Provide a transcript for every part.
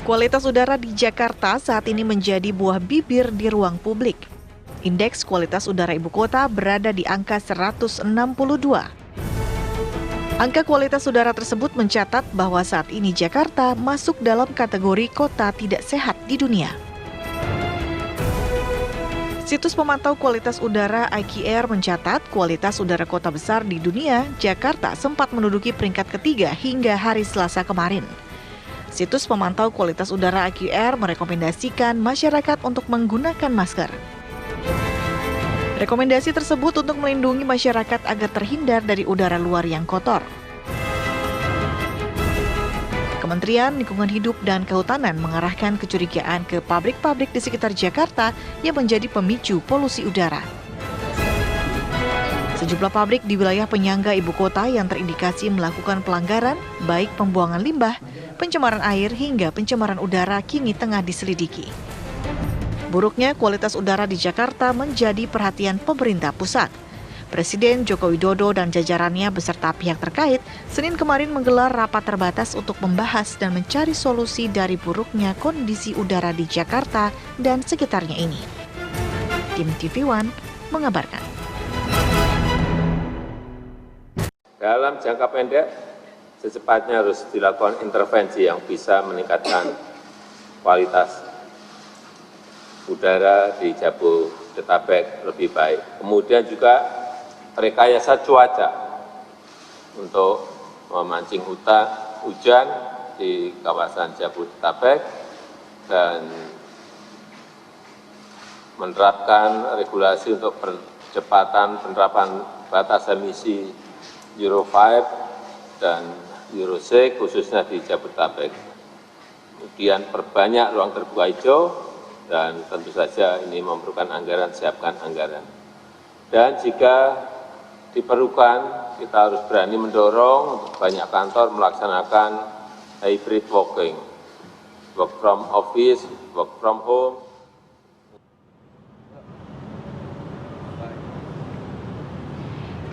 Kualitas udara di Jakarta saat ini menjadi buah bibir di ruang publik. Indeks kualitas udara ibu kota berada di angka 162. Angka kualitas udara tersebut mencatat bahwa saat ini Jakarta masuk dalam kategori kota tidak sehat di dunia. Situs pemantau kualitas udara IQR mencatat kualitas udara kota besar di dunia, Jakarta sempat menduduki peringkat ketiga hingga hari Selasa kemarin. Situs pemantau kualitas udara IQR merekomendasikan masyarakat untuk menggunakan masker. Rekomendasi tersebut untuk melindungi masyarakat agar terhindar dari udara luar yang kotor. Kementerian Lingkungan Hidup dan Kehutanan mengarahkan kecurigaan ke pabrik-pabrik di sekitar Jakarta yang menjadi pemicu polusi udara. Sejumlah pabrik di wilayah penyangga ibu kota yang terindikasi melakukan pelanggaran, baik pembuangan limbah, pencemaran air hingga pencemaran udara kini tengah diselidiki. Buruknya kualitas udara di Jakarta menjadi perhatian pemerintah pusat. Presiden Joko Widodo dan jajarannya beserta pihak terkait Senin kemarin menggelar rapat terbatas untuk membahas dan mencari solusi dari buruknya kondisi udara di Jakarta dan sekitarnya ini. Tim TV One mengabarkan. Dalam jangka pendek, secepatnya harus dilakukan intervensi yang bisa meningkatkan kualitas udara di Jabodetabek lebih baik. Kemudian juga rekayasa cuaca untuk memancing hujan di kawasan Jabodetabek dan menerapkan regulasi untuk percepatan penerapan batas emisi Euro 5 dan Euro 6 khususnya di Jabodetabek. Kemudian perbanyak ruang terbuka hijau dan tentu saja ini memerlukan anggaran, siapkan anggaran. Dan jika diperlukan, kita harus berani mendorong untuk banyak kantor melaksanakan hybrid working, work from office, work from home.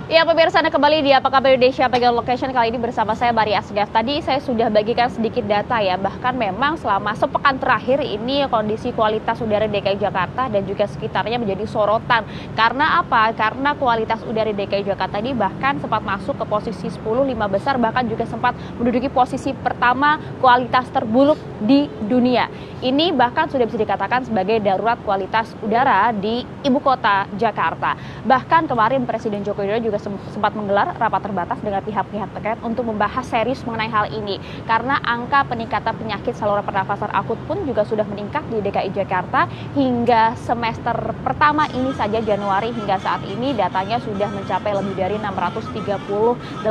Ya, pemirsa, Anda kembali di Apa Kabar Indonesia Pegang Location. Kali ini bersama saya Bari Asgaf. Tadi saya sudah bagikan sedikit data ya, bahkan memang selama sepekan terakhir ini kondisi kualitas udara DKI Jakarta dan juga sekitarnya menjadi sorotan. Karena apa? Karena kualitas udara DKI Jakarta ini bahkan sempat masuk ke posisi 10, 5 besar, bahkan juga sempat menduduki posisi pertama kualitas terburuk di dunia. Ini bahkan sudah bisa dikatakan sebagai darurat kualitas udara di ibu kota Jakarta. Bahkan kemarin Presiden Joko Widodo juga sempat menggelar rapat terbatas dengan pihak-pihak terkait untuk membahas serius mengenai hal ini. Karena angka peningkatan penyakit saluran pernafasan akut pun juga sudah meningkat di DKI Jakarta hingga semester pertama ini saja Januari hingga saat ini datanya sudah mencapai lebih dari 638.000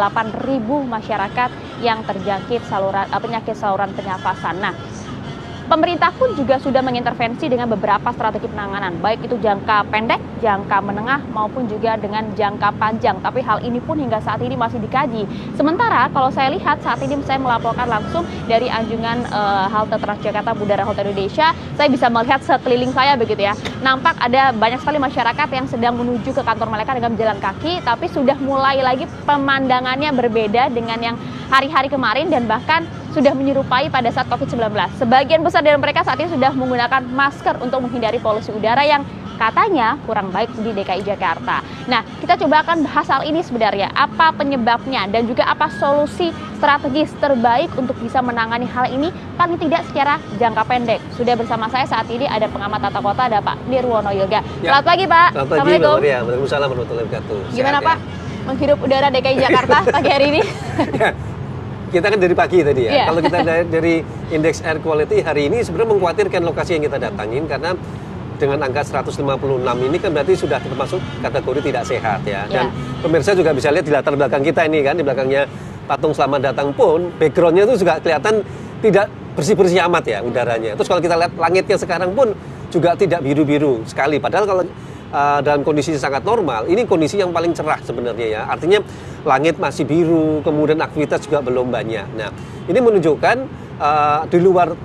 masyarakat yang terjangkit penyakit saluran pernafasan. Nah, pemerintah pun juga sudah mengintervensi dengan beberapa strategi penanganan, baik itu jangka pendek, jangka menengah, maupun juga dengan jangka panjang. Tapi hal ini pun hingga saat ini masih dikaji. Sementara kalau saya lihat saat ini saya melaporkan langsung dari anjungan halte Transjakarta Bundaran Hotel Indonesia, saya bisa melihat sekeliling saya begitu ya. Nampak ada banyak sekali masyarakat yang sedang menuju ke kantor mereka dengan berjalan kaki, tapi sudah mulai lagi pemandangannya berbeda dengan yang hari-hari kemarin dan bahkan sudah menyerupai pada saat COVID-19. Sebagian besar dari mereka saat ini sudah menggunakan masker untuk menghindari polusi udara yang katanya kurang baik di DKI Jakarta. Nah, kita coba akan bahas hal ini sebenarnya. Apa penyebabnya dan juga apa solusi strategis terbaik untuk bisa menangani hal ini paling tidak secara jangka pendek. Sudah bersama saya saat ini ada pengamat tata kota, ada Pak Nirwono Yoga. Selamat pagi, Pak. Selamat pagi, Mbak Maria. Waalaikumsalam warahmatullahi wabarakatuh. Gimana, Pak? Menghirup udara DKI Jakarta pagi hari ini? Ya, kita kan dari pagi tadi ya. Yeah. Kalau kita dari indeks air quality hari ini sebenarnya mengkhawatirkan lokasi yang kita datangin karena dengan angka 156 ini kan berarti sudah termasuk kategori tidak sehat ya. Dan pemirsa juga bisa lihat di latar belakang kita ini kan, di belakangnya patung Selamat Datang pun backgroundnya itu juga kelihatan tidak bersih-bersih amat ya udaranya. Terus kalau kita lihat langitnya sekarang pun juga tidak biru-biru sekali. Padahal kalau dalam kondisi sangat normal, ini kondisi yang paling cerah sebenarnya ya. Artinya langit masih biru, kemudian aktivitas juga belum banyak. Nah, ini menunjukkan di luar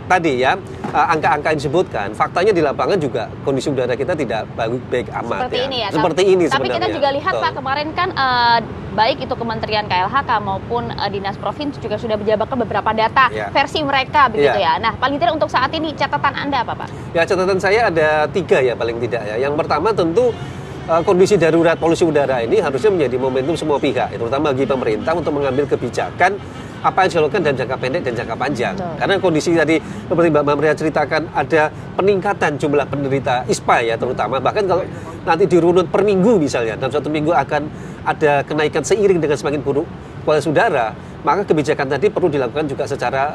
tadi ya angka-angka yang disebutkan, faktanya di lapangan juga kondisi udara kita tidak baik amat. Seperti ya. ini ya. Seperti ini tapi sebenarnya. kita juga lihat Pak, kemarin kan baik itu Kementerian KLHK maupun Dinas Provinsi juga sudah menjabarkan beberapa data versi mereka begitu ya. Nah, paling tidak untuk saat ini catatan Anda apa, Pak? Ya, catatan saya ada 3 ya paling tidak ya. Yang pertama tentu kondisi darurat polusi udara ini harusnya menjadi momentum semua pihak, terutama bagi pemerintah untuk mengambil kebijakan apa yang dilakukan dalam jangka pendek dan jangka panjang. Karena kondisi tadi seperti Mbak Maria ceritakan ada peningkatan jumlah penderita ISPA ya terutama. Bahkan kalau nanti dirunut per minggu misalnya, dalam 1 minggu akan ada kenaikan seiring dengan semakin buruk kualitas udara, maka kebijakan tadi perlu dilakukan juga secara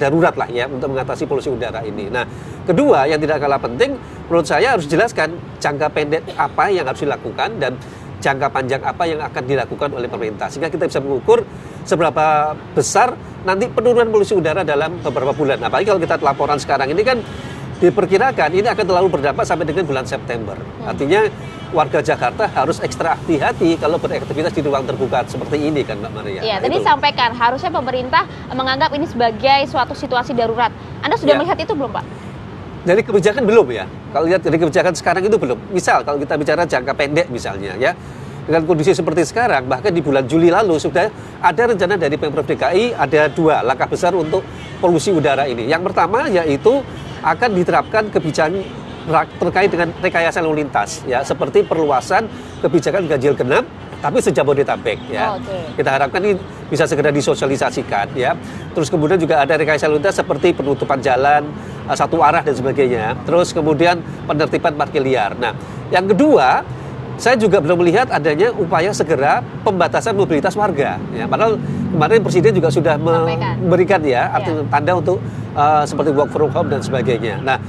darurat lah ya untuk mengatasi polusi udara ini. Nah, kedua yang tidak kalah penting menurut saya harus dijelaskan jangka pendek apa yang harus dilakukan dan jangka panjang apa yang akan dilakukan oleh pemerintah sehingga kita bisa mengukur seberapa besar nanti penurunan polusi udara dalam beberapa bulan. Apalagi kalau kita laporan sekarang ini kan diperkirakan ini akan terlalu berdampak sampai dengan bulan September. Artinya warga Jakarta harus ekstra hati-hati kalau beraktivitas di ruang terbuka seperti ini kan Mbak Maria. Iya, tadi sampaikan harusnya pemerintah menganggap ini sebagai suatu situasi darurat. Anda sudah melihat itu belum, Pak? Dari kebijakan belum ya. Kalau lihat dari kebijakan sekarang itu belum. Misal kalau kita bicara jangka pendek misalnya ya. Dengan kondisi seperti sekarang, bahkan di bulan Juli lalu sudah ada rencana dari Pemprov DKI ada 2 langkah besar untuk polusi udara ini. Yang pertama yaitu akan diterapkan kebijakan terkait dengan rekayasa lalu lintas ya, seperti perluasan kebijakan ganjil genap tapi se-Jabodetabek ya. Kita harapkan ini bisa segera disosialisasikan ya. Terus kemudian juga ada rekayasa lalu lintas seperti penutupan jalan satu arah dan sebagainya. Terus kemudian penertiban parkir liar. Nah, yang kedua, saya juga belum melihat adanya upaya segera pembatasan mobilitas warga. Ya, padahal kemarin Presiden juga sudah memberikan ya tanda untuk seperti work from home dan sebagainya. Nah,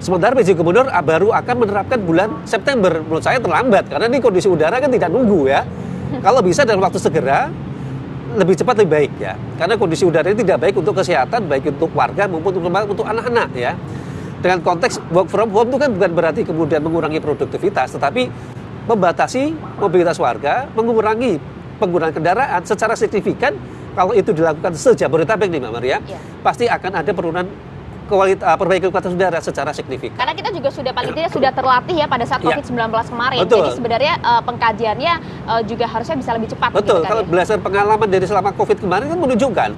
sementara PJ Gubernur baru akan menerapkan bulan September. Menurut saya terlambat karena ini kondisi udara kan tidak nunggu ya. Kalau bisa dalam waktu segera, lebih cepat lebih baik ya. Karena kondisi udara ini tidak baik untuk kesehatan, baik untuk warga maupun untuk anak-anak ya. Dengan konteks work from home itu kan bukan berarti kemudian mengurangi produktivitas, tetapi membatasi mobilitas warga, mengurangi penggunaan kendaraan secara signifikan. Kalau itu dilakukan se-Jabodetabek nih Mbak Maria, pasti akan ada penurunan perbaikan kualitas udara secara signifikan. Karena kita juga sudah paling tidak sudah terlatih ya pada saat COVID-19 kemarin. Betul. Jadi sebenarnya pengkajiannya juga harusnya bisa lebih cepat. Betul. Gitu, kalau berdasarkan pengalaman dari selama COVID kemarin kan menunjukkan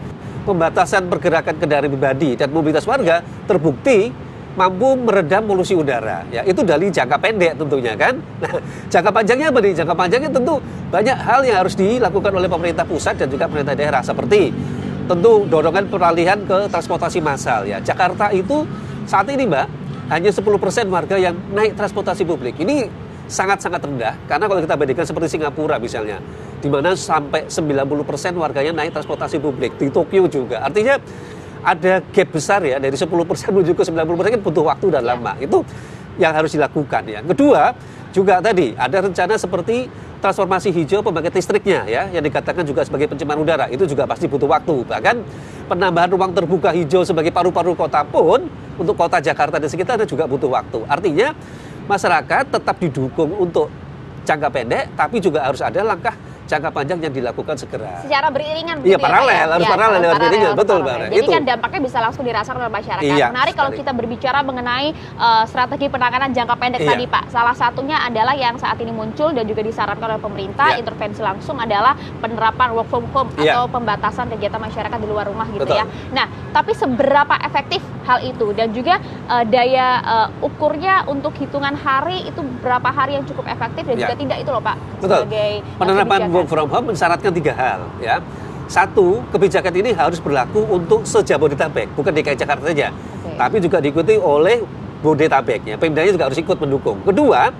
pembatasan pergerakan kendaraan pribadi dan mobilitas warga terbukti mampu meredam polusi udara. Ya, itu dari jangka pendek tentunya kan. Nah, jangka panjangnya apa nih? Jangka panjangnya tentu banyak hal yang harus dilakukan oleh pemerintah pusat dan juga pemerintah daerah seperti tentu dorongan peralihan ke transportasi massal ya. Jakarta itu saat ini Mbak hanya 10% warga yang naik transportasi publik. Ini sangat-sangat rendah karena kalau kita bandingkan seperti Singapura misalnya di mana sampai 90% warganya naik transportasi publik, di Tokyo juga. Artinya ada gap besar ya dari 10% menuju ke 90% kan butuh waktu dan lama. Itu yang harus dilakukan ya. Kedua, juga tadi ada rencana seperti transformasi hijau pembangkit listriknya ya yang dikatakan juga sebagai pencemaran udara. Itu juga pasti butuh waktu. Bahkan penambahan ruang terbuka hijau sebagai paru-paru kota pun untuk kota Jakarta dan sekitarnya juga butuh waktu. Artinya masyarakat tetap didukung untuk jangka pendek tapi juga harus ada langkah jangka panjang yang dilakukan segera. Secara beriringan. Iya, paralel, harus paralel lewat beriringan, betul Mbak. Jadi kan dampaknya bisa langsung dirasakan oleh masyarakat. Iya, menarik kalau kita berbicara mengenai strategi penanganan jangka pendek tadi Pak. Salah satunya adalah yang saat ini muncul dan juga disarankan oleh pemerintah, intervensi langsung adalah penerapan work from home atau pembatasan kegiatan masyarakat di luar rumah gitu ya. Nah, tapi seberapa efektif hal itu dan juga daya ukurnya untuk hitungan hari itu berapa hari yang cukup efektif dan juga tidak itu loh Pak. Betul. Sebagai penerapan work from home mensyaratkan 3 hal ya. Satu, kebijakan ini harus berlaku untuk se-Jabodetabek, bukan DKI Jakarta saja. Tapi juga diikuti oleh Bodetabek ya. Pemdanya juga harus ikut mendukung. Kedua,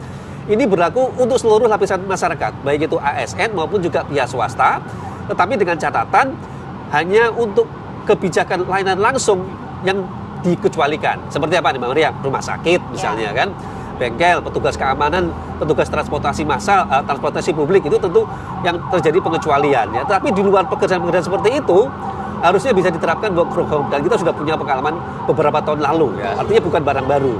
ini berlaku untuk seluruh lapisan masyarakat, baik itu ASN maupun juga pihak swasta, tetapi dengan catatan hanya untuk kebijakan layanan langsung yang dikecualikan. Seperti apa nih Mbak Maria? Rumah sakit misalnya kan. Bengkel, petugas keamanan, petugas transportasi massal, transportasi publik itu tentu yang terjadi pengecualian ya. Tapi di luar pekerjaan-pekerjaan seperti itu harusnya bisa diterapkan work from home dan kita sudah punya pengalaman beberapa tahun lalu ya. Artinya bukan barang baru.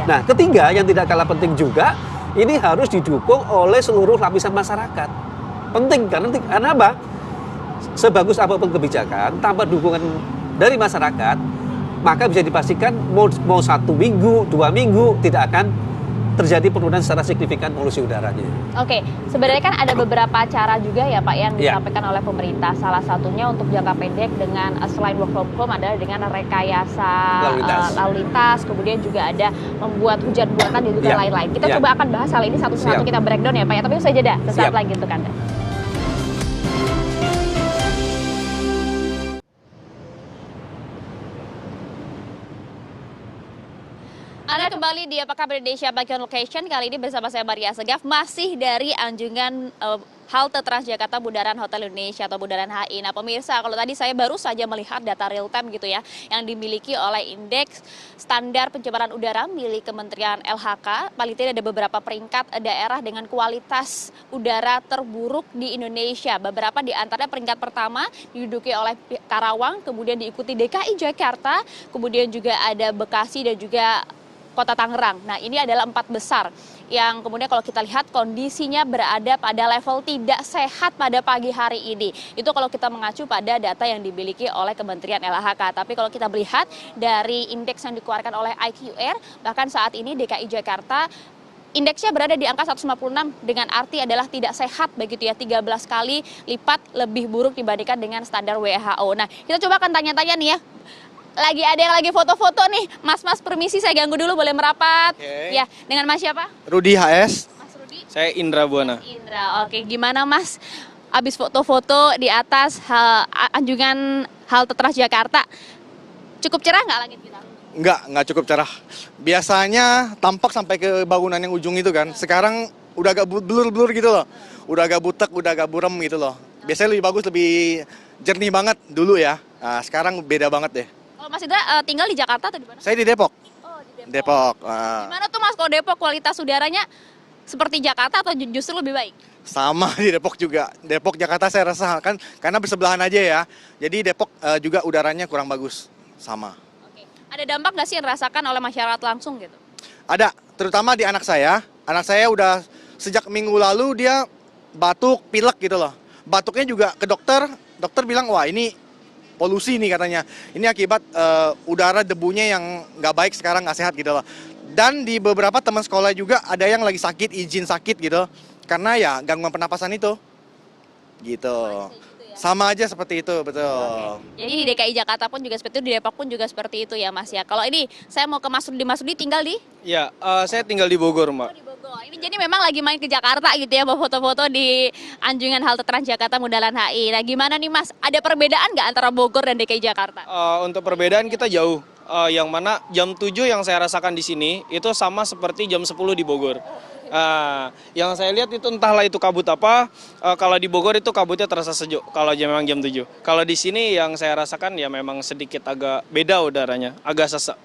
Nah, ketiga yang tidak kalah penting juga ini harus didukung oleh seluruh lapisan masyarakat. Penting karena apa? Sebagus apapun kebijakan tanpa dukungan dari masyarakat maka bisa dipastikan mau 1 minggu, 2 minggu tidak akan terjadi penurunan secara signifikan polusi udaranya. Oke, sebenarnya kan ada beberapa cara juga ya Pak yang Ya. disampaikan oleh pemerintah. Salah satunya untuk jangka pendek dengan selain work from home adalah dengan rekayasa lalu lintas, kemudian juga ada membuat hujan buatan dan juga Ya. lain-lain. Kita Ya. coba akan bahas hal ini satu-satu, Siap. kita breakdown ya Pak ya, tapi usai jeda sesaat Siap. lagi untuk Anda. Anda kembali di Apa Kabar Indonesia Bagian Location, kali ini bersama saya Maria Segaf, masih dari anjungan halte Transjakarta Bundaran Hotel Indonesia atau Bundaran HI. Nah pemirsa, kalau tadi saya baru saja melihat data real time gitu ya, yang dimiliki oleh Indeks Standar Pencemaran Udara milik Kementerian LHK. Paling tidak ada beberapa peringkat daerah dengan kualitas udara terburuk di Indonesia. Beberapa di antaranya peringkat pertama diduduki oleh Karawang, kemudian diikuti DKI Jakarta, kemudian juga ada Bekasi dan juga Kota Tangerang. Nah ini adalah 4 besar yang kemudian kalau kita lihat kondisinya berada pada level tidak sehat pada pagi hari ini. Itu kalau kita mengacu pada data yang dimiliki oleh Kementerian LHK. Tapi kalau kita melihat dari indeks yang dikeluarkan oleh IQR, bahkan saat ini DKI Jakarta indeksnya berada di angka 156 dengan arti adalah tidak sehat begitu ya, 13 kali lipat lebih buruk dibandingkan dengan standar WHO. Nah kita coba akan tanya-tanya nih ya. Lagi ada yang lagi foto-foto nih, mas-mas permisi saya ganggu dulu, boleh merapat? Oke. Ya, dengan Mas siapa? Rudi HS. Mas Rudi. Saya Indra Buana. Indra, oke. Gimana Mas? Abis foto-foto di atas anjungan halte Transjakarta, cukup cerah nggak langit kita? Enggak cukup cerah. Biasanya tampak sampai ke bangunan yang ujung itu kan. Sekarang udah agak blur-blur gitu loh. Udah agak butek, udah agak buram gitu loh. Biasanya lebih bagus, lebih jernih banget dulu ya. Nah, sekarang beda banget deh. Kalau Mas Indra tinggal di Jakarta atau di mana? Saya di Depok. Oh, di Depok. Gimana tuh Mas kalau Depok kualitas udaranya seperti Jakarta atau justru lebih baik? Sama di Depok juga. Depok, Jakarta saya rasa kan karena bersebelahan aja ya. Jadi Depok juga udaranya kurang bagus. Sama. Oke. Ada dampak nggak sih yang dirasakan oleh masyarakat langsung gitu? Ada, terutama di anak saya. Anak saya udah sejak minggu lalu dia batuk, pilek gitu loh. Batuknya juga ke dokter bilang, wah ini polusi nih katanya. Ini akibat udara debunya yang nggak baik sekarang, nggak sehat gitu loh. Dan di beberapa teman sekolah juga ada yang lagi sakit, izin sakit gitu. Karena ya gangguan pernapasan itu. Gitu. Sama aja seperti itu, betul. Jadi di DKI Jakarta pun juga seperti itu, di Depok pun juga seperti itu ya Mas ya. Kalau ini saya mau ke Mas Rudi tinggal di? Ya, saya tinggal di Bogor, Mbak. Di Bogor. Ini jadi memang lagi main ke Jakarta gitu ya, mau foto-foto di anjungan halte Transjakarta Bundaran HI. Nah gimana nih Mas, ada perbedaan nggak antara Bogor dan DKI Jakarta? Untuk perbedaan kita jauh. Yang mana jam 7 yang saya rasakan di sini itu sama seperti jam 10 di Bogor. Yang saya lihat itu entahlah itu kabut apa, kalau di Bogor itu kabutnya terasa sejuk kalau memang jam 7. Kalau di sini yang saya rasakan ya memang sedikit agak beda udaranya, agak sesek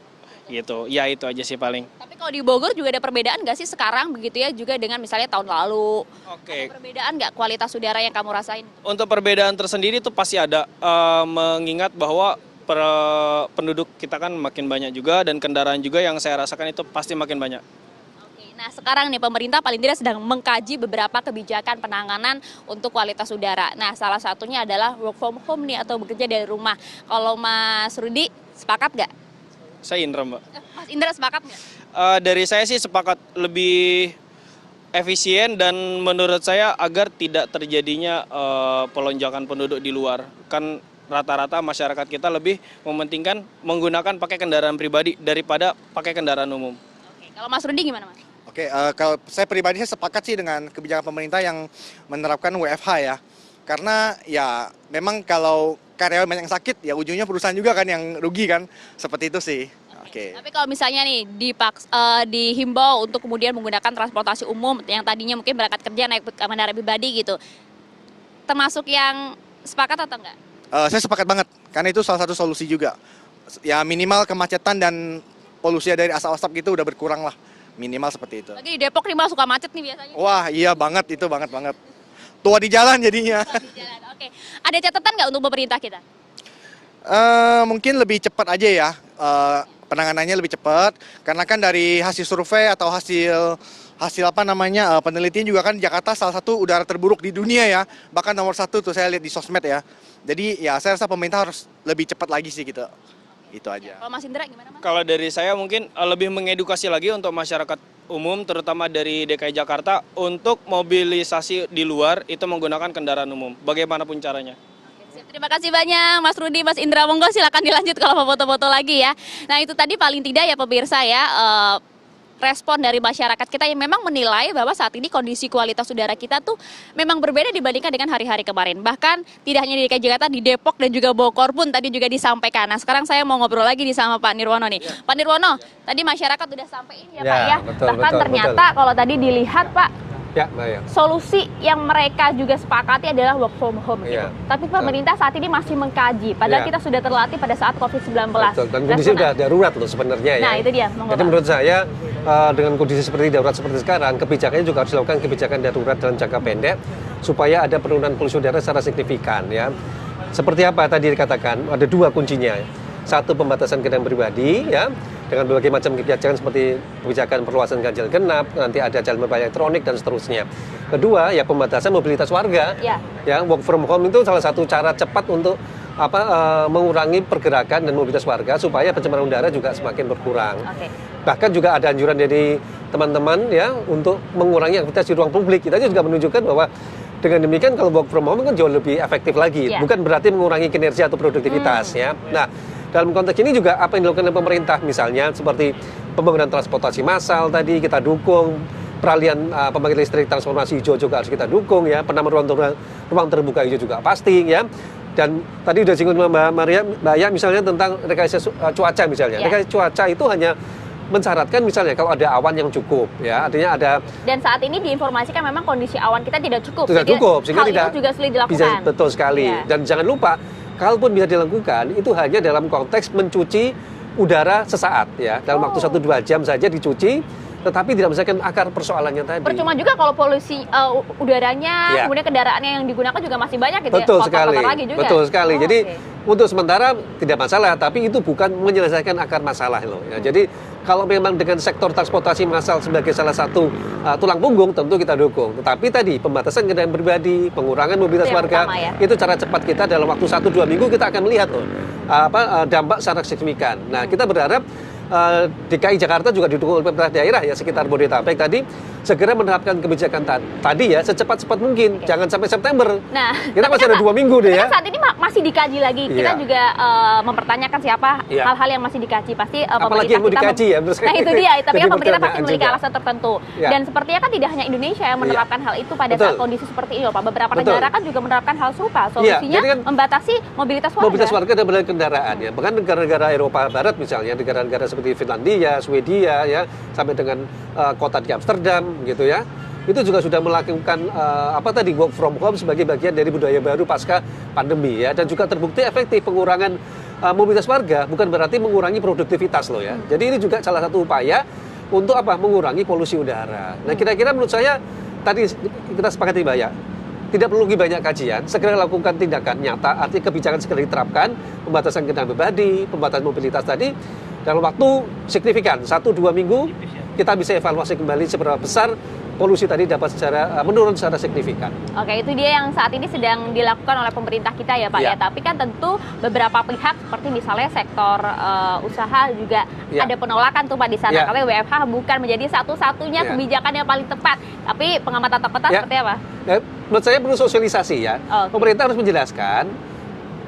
gitu. Ya itu aja sih paling. Tapi kalau di Bogor juga ada perbedaan nggak sih sekarang begitu ya, juga dengan misalnya tahun lalu? Oke. Ada perbedaan nggak kualitas udara yang kamu rasain? Untuk perbedaan tersendiri itu pasti ada, mengingat bahwa penduduk kita kan makin banyak juga dan kendaraan juga yang saya rasakan itu pasti makin banyak. Nah sekarang nih pemerintah paling tidak sedang mengkaji beberapa kebijakan penanganan untuk kualitas udara. Nah salah satunya adalah work from home nih atau bekerja dari rumah. Kalau Mas Rudi sepakat nggak? Saya Indra, Mbak. Mas Indra sepakat nggak? Dari saya sih sepakat, lebih efisien dan menurut saya agar tidak terjadinya pelonjakan penduduk di luar. Kan rata-rata masyarakat kita lebih mementingkan menggunakan pakai kendaraan pribadi daripada pakai kendaraan umum. Oke, kalau Mas Rudi gimana Mas? Oke, kalau saya pribadi saya sepakat sih dengan kebijakan pemerintah yang menerapkan WFH ya. Karena ya memang kalau karyawan banyak yang sakit ya ujungnya perusahaan juga kan yang rugi kan. Seperti itu sih. Oke. Tapi kalau misalnya nih dihimbau untuk kemudian menggunakan transportasi umum yang tadinya mungkin berangkat kerja naik kendaraan pribadi gitu, termasuk yang sepakat atau enggak? Saya sepakat banget karena itu salah satu solusi juga. Ya minimal kemacetan dan polusi dari asap-asap gitu udah berkurang lah. Minimal seperti itu. Lagi di Depok nih Mas suka macet nih biasanya. Wah iya banget, itu banget. Tua di jalan jadinya. Di jalan. Oke. Ada catatan nggak untuk pemerintah kita? Mungkin lebih cepat aja ya, penanganannya lebih cepat. Karena kan dari hasil survei atau hasil penelitian juga kan Jakarta salah satu udara terburuk di dunia ya. Bahkan nomor 1 tuh saya lihat di sosmed ya. Jadi ya saya rasa pemerintah harus lebih cepat lagi sih gitu. Itu aja. Kalau Mas Indra gimana Mas? Kalau dari saya mungkin lebih mengedukasi lagi untuk masyarakat umum, terutama dari DKI Jakarta, untuk mobilisasi di luar itu menggunakan kendaraan umum, bagaimanapun caranya. Siap, terima kasih banyak Mas Rudi, Mas Indra, monggo silakan dilanjut kalau mau foto-foto lagi ya. Nah itu tadi paling tidak ya pemirsa ya, respon dari masyarakat kita yang memang menilai bahwa saat ini kondisi kualitas udara kita tuh memang berbeda dibandingkan dengan hari-hari kemarin. Bahkan tidak hanya di DKI Jakarta, di Depok dan juga Bogor pun tadi juga disampaikan. Nah sekarang saya mau ngobrol lagi nih sama Pak Nirwono nih. Pak Nirwono, tadi masyarakat udah sampai ini ya Pak ya. Bahkan ternyata kalau tadi dilihat Pak, solusi yang mereka juga sepakati adalah work from home gitu. Tapi pemerintah saat ini masih mengkaji, padahal kita sudah terlatih pada saat COVID-19. Dan kondisi sudah darurat loh sebenarnya ya. Nah itu dia. Jadi menurut saya dengan kondisi seperti darurat seperti sekarang, kebijakannya juga harus dilakukan kebijakan darurat dalam jangka pendek supaya ada penurunan polusi udara secara signifikan ya. Seperti apa tadi dikatakan, ada dua kuncinya. Satu, pembatasan kendaraan pribadi ya, dengan berbagai macam kebijakan seperti kebijakan perluasan ganjil genap, nanti ada jalan berbayar elektronik dan seterusnya. Kedua, ya pembatasan mobilitas warga. Ya, work from home itu salah satu cara cepat untuk mengurangi pergerakan dan mobilitas warga supaya pencemaran udara juga semakin berkurang. Bahkan juga ada anjuran dari teman-teman ya untuk mengurangi aktivitas di ruang publik. Kita juga menunjukkan bahwa dengan demikian kalau work from home kan jauh lebih efektif lagi. Bukan berarti mengurangi kinerja atau produktivitas ya. Nah, dalam konteks ini juga apa yang dilakukan oleh pemerintah misalnya seperti pembangunan transportasi massal tadi kita dukung, peralihan pembangkit listrik transformasi hijau juga harus kita dukung ya, penambahan ruang terbuka hijau juga pasti ya. Dan tadi udah singgung Mbak Maria misalnya tentang rekayasa cuaca misalnya. Rekayasa cuaca itu hanya mensyaratkan misalnya kalau ada awan yang cukup ya, artinya ada. Dan saat ini diinformasikan memang kondisi awan kita tidak cukup. Tidak cukup sehingga tidak itu juga sulit dilakukan. Bisa, betul sekali. Dan jangan lupa kalaupun bisa dilakukan itu hanya dalam konteks mencuci udara sesaat ya, dalam waktu 1-2 jam saja dicuci, tetapi tidak menyelesaikan akar persoalannya tadi. Percuma juga kalau polusi udaranya, kemudian kendaraannya yang digunakan juga masih banyak gitu. Betul ya, sekali. Lagi juga. Betul sekali. Jadi untuk sementara tidak masalah, tapi itu bukan menyelesaikan akar masalah loh. Ya. Jadi kalau memang dengan sektor transportasi massal sebagai salah satu tulang punggung, tentu kita dukung. Tetapi tadi pembatasan kendaraan pribadi, pengurangan mobilitas warga, itu cara cepat kita dalam waktu 1-2 minggu kita akan melihat loh dampak secara signifikan. Nah kita berharap DKI Jakarta juga didukung oleh pemerintah daerah ya sekitar Bodetabek tadi segera menerapkan kebijakan tadi ya secepat-cepat mungkin, jangan sampai September. Nah, kita masih ada 2 minggu deh ya. Saat ini masih dikaji lagi. Kita juga mempertanyakan siapa hal-hal yang masih dikaji. Pasti apalagi yang mau dikaji ya. Nah itu dia. Tapi kan pemerintah pasti memiliki alasan tertentu. Dan sepertinya kan tidak hanya Indonesia yang menerapkan hal itu pada saat kondisi seperti ini, Pak. Beberapa negara kan juga menerapkan hal serupa. Solusinya membatasi mobilitas warga. Mobilitas warga dan kendaraan ya. Bahkan negara-negara Eropa Barat misalnya, negara-negara seperti Finlandia, Swedia ya, sampai dengan kota di Amsterdam gitu ya, itu juga sudah melakukan work from home sebagai bagian dari budaya baru pasca pandemi ya, dan juga terbukti efektif pengurangan mobilitas warga, bukan berarti mengurangi produktivitas loh ya. Jadi ini juga salah satu upaya untuk mengurangi polusi udara. Nah kira-kira menurut saya tadi kita sepakati Mbak ya, tidak perlu lagi banyak kajian, segera lakukan tindakan nyata, artinya kebijakan segera diterapkan, pembatasan kendaraan pribadi, pembatasan mobilitas tadi dalam waktu signifikan 1-2 minggu kita bisa evaluasi kembali seberapa besar polusi tadi dapat menurun secara signifikan. Oke, itu dia yang saat ini sedang dilakukan oleh pemerintah kita ya Pak ya. Tapi kan tentu beberapa pihak seperti misalnya sektor usaha juga ada penolakan tuh Pak di sana. Karena WFH bukan menjadi satu-satunya kebijakan yang paling tepat. Tapi pengamatan tepat seperti apa? Menurut saya perlu sosialisasi ya. Pemerintah harus menjelaskan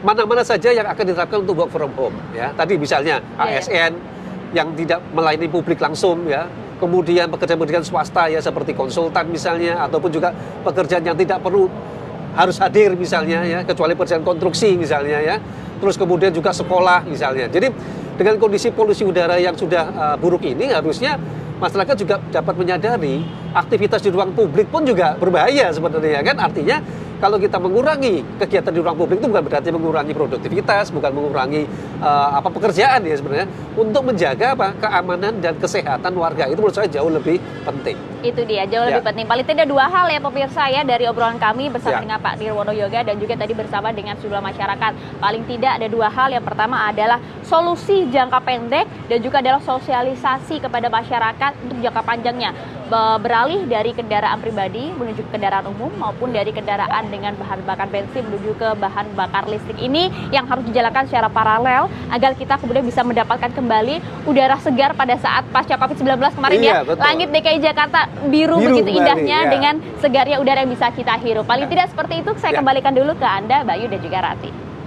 mana-mana saja yang akan diterapkan untuk work from home ya. Tadi misalnya ASN yang tidak melayani publik langsung ya. Kemudian pekerjaan-pekerjaan swasta ya seperti konsultan misalnya, ataupun juga pekerjaan yang tidak perlu harus hadir misalnya ya, kecuali pekerjaan konstruksi misalnya ya. Terus kemudian juga sekolah misalnya. Jadi dengan kondisi polusi udara yang sudah buruk ini harusnya masyarakat juga dapat menyadari aktivitas di ruang publik pun juga berbahaya sebenarnya kan. Artinya kalau kita mengurangi kegiatan di ruang publik itu bukan berarti mengurangi produktivitas, bukan mengurangi pekerjaan ya sebenarnya, untuk menjaga keamanan dan kesehatan warga. Itu menurut saya jauh lebih penting. Itu dia, jauh lebih penting. Paling tidak 2 hal ya pemirsa ya dari obrolan kami bersama dengan Pak Nirwono Yoga dan juga tadi bersama dengan sejumlah masyarakat. Paling tidak ada 2 hal. Yang pertama adalah solusi jangka pendek dan juga adalah sosialisasi kepada masyarakat untuk jangka panjangnya. beralih dari kendaraan pribadi menuju ke kendaraan umum maupun dari kendaraan dengan bahan bakar bensin menuju ke bahan bakar listrik ini yang harus dijalankan secara paralel agar kita kemudian bisa mendapatkan kembali udara segar pada saat pasca COVID-19 kemarin ya. Betul. Langit DKI Jakarta biru begitu kembali, indahnya dengan ya. segarnya udara yang bisa kita hirup. Paling tidak seperti itu, saya kembalikan dulu ke Anda, Bayu dan juga Rati.